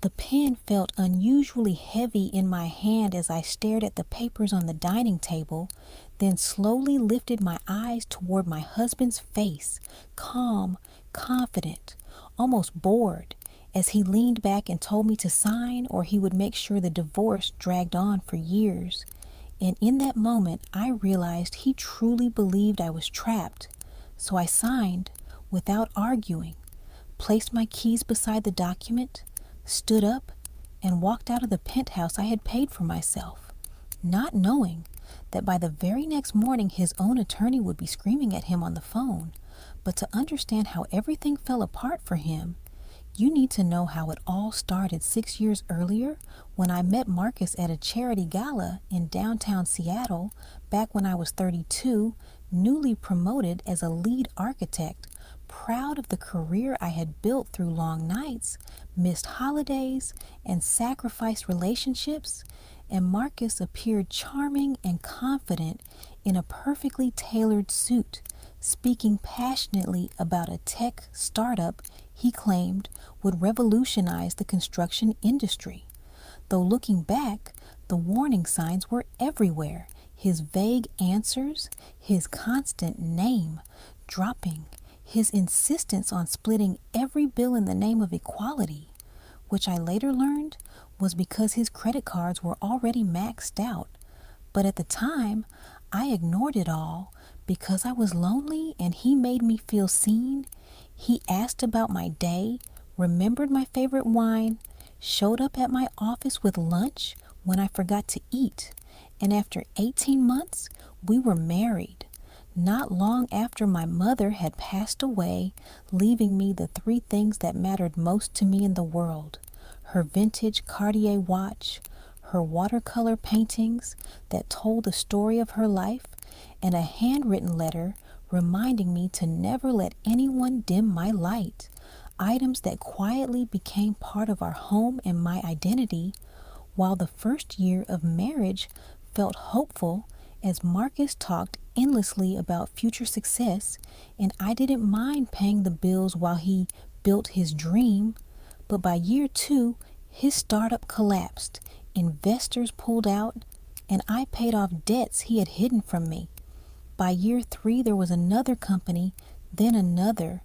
The pen felt unusually heavy in my hand as I stared at the papers on the dining table, then slowly lifted my eyes toward my husband's face, calm, confident, almost bored, as he leaned back and told me to sign or he would make sure the divorce dragged on for years. And in that moment, I realized he truly believed I was trapped. So I signed without arguing, placed my keys beside the document, stood up, and walked out of the penthouse I had paid for myself, not knowing that by the very next morning his own attorney would be screaming at him on the phone. But to understand how everything fell apart for him, you need to know how it all started 6 years earlier when I met Marcus at a charity gala in downtown Seattle back when I was 32, newly promoted as a lead architect, proud of the career I had built through long nights, missed holidays, and sacrificed relationships. And Marcus appeared charming and confident in a perfectly tailored suit, speaking passionately about a tech startup he claimed would revolutionize the construction industry. Though looking back, the warning signs were everywhere. His vague answers, his constant name dropping, his insistence on splitting every bill in the name of equality, which I later learned was because his credit cards were already maxed out. But at the time, I ignored it all because I was lonely and he made me feel seen. He asked about my day, remembered my favorite wine, showed up at my office with lunch when I forgot to eat, and after 18 months, we were married. Not long after my mother had passed away, leaving me the 3 things that mattered most to me in the world: her vintage Cartier watch, her watercolor paintings that told the story of her life, and a handwritten letter reminding me to never let anyone dim my light. Items that quietly became part of our home and my identity. While the first year of marriage felt hopeful as Marcus talked endlessly about future success, and I didn't mind paying the bills while he built his dream. But by year 2, his startup collapsed, investors pulled out, and I paid off debts he had hidden from me. By year 3, there was another company, then another,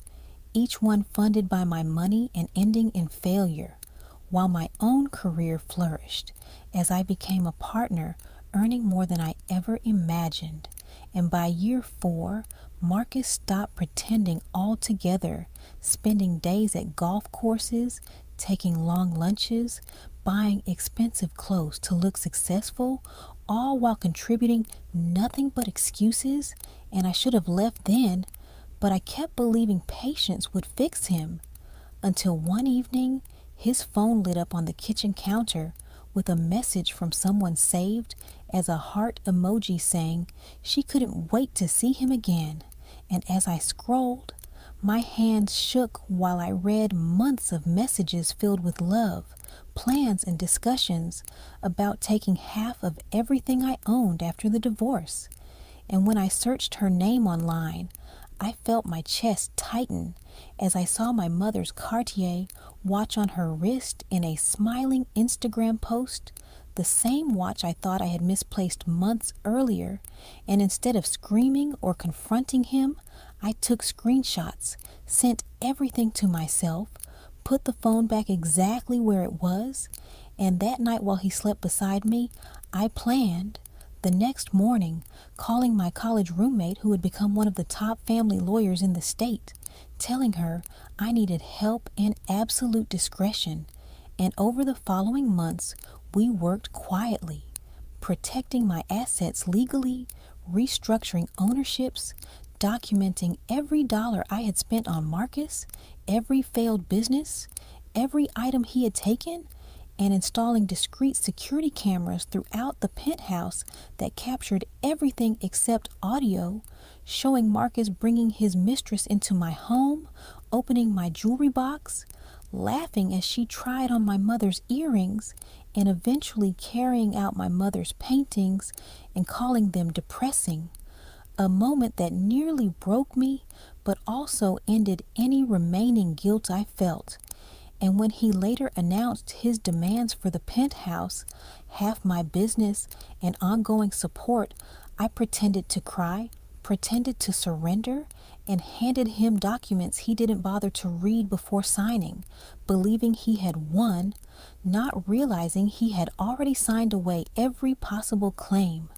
each one funded by my money and ending in failure, while my own career flourished as I became a partner, earning more than I ever imagined. And by year 4, Marcus stopped pretending altogether, spending days at golf courses, taking long lunches, buying expensive clothes to look successful, all while contributing nothing but excuses. And I should have left then, but I kept believing patience would fix him, until one evening his phone lit up on the kitchen counter with a message from someone saved as a heart emoji saying she couldn't wait to see him again. And as I scrolled, my hands shook while I read months of messages filled with love, plans, and discussions about taking half of everything I owned after the divorce. And when I searched her name online, I felt my chest tighten as I saw my mother's Cartier watch on her wrist in a smiling Instagram post, the same watch I thought I had misplaced months earlier. And instead of screaming or confronting him, I took screenshots, sent everything to myself, put the phone back exactly where it was, and that night while he slept beside me, I planned, the next morning, calling my college roommate who had become one of the top family lawyers in the state, telling her I needed help and absolute discretion. And over the following months, we worked quietly, protecting my assets legally, restructuring ownerships, documenting every dollar I had spent on Marcus, every failed business, every item he had taken, and installing discrete security cameras throughout the penthouse that captured everything except audio, showing Marcus bringing his mistress into my home, opening my jewelry box, laughing as she tried on my mother's earrings, and eventually carrying out my mother's paintings and calling them depressing. A moment that nearly broke me, but also ended any remaining guilt I felt. And when he later announced his demands for the penthouse, half my business, and ongoing support, I pretended to cry, pretended to surrender, and handed him documents he didn't bother to read before signing, believing he had won, not realizing he had already signed away every possible claim.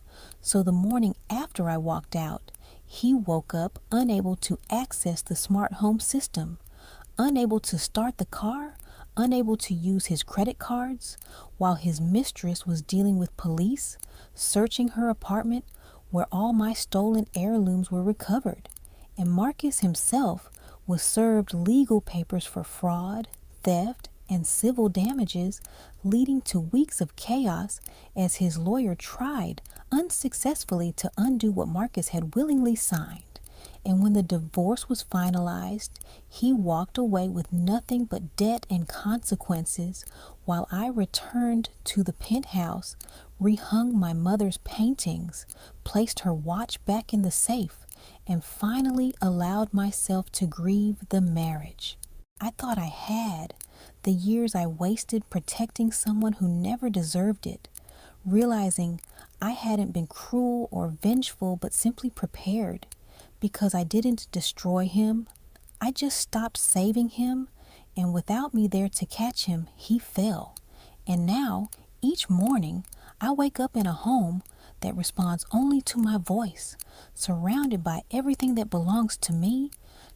So the morning after I walked out, he woke up unable to access the smart home system, unable to start the car, unable to use his credit cards, while his mistress was dealing with police, searching her apartment where all my stolen heirlooms were recovered. And Marcus himself was served legal papers for fraud, theft, and civil damages, leading to weeks of chaos as his lawyer tried unsuccessfully to undo what Marcus had willingly signed. And when the divorce was finalized, he walked away with nothing but debt and consequences, while I returned to the penthouse, rehung my mother's paintings, placed her watch back in the safe, and finally allowed myself to grieve the marriage I thought I had, the years I wasted protecting someone who never deserved it, realizing I hadn't been cruel or vengeful but simply prepared. Because I didn't destroy him, I just stopped saving him, and without me there to catch him, he fell. And now, each morning, I wake up in a home that responds only to my voice, surrounded by everything that belongs to me,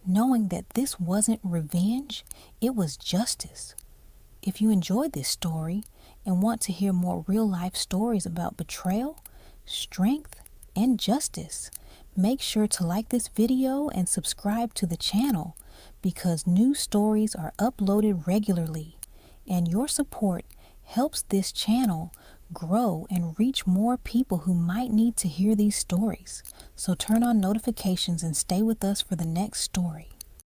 knowing that this wasn't revenge, it was justice. If you enjoyed this story and want to hear more real-life stories about betrayal, strength, and justice, make sure to like this video and subscribe to the channel, because new stories are uploaded regularly, and your support helps this channel grow and reach more people who might need to hear these stories. So turn on notifications and stay with us for the next story.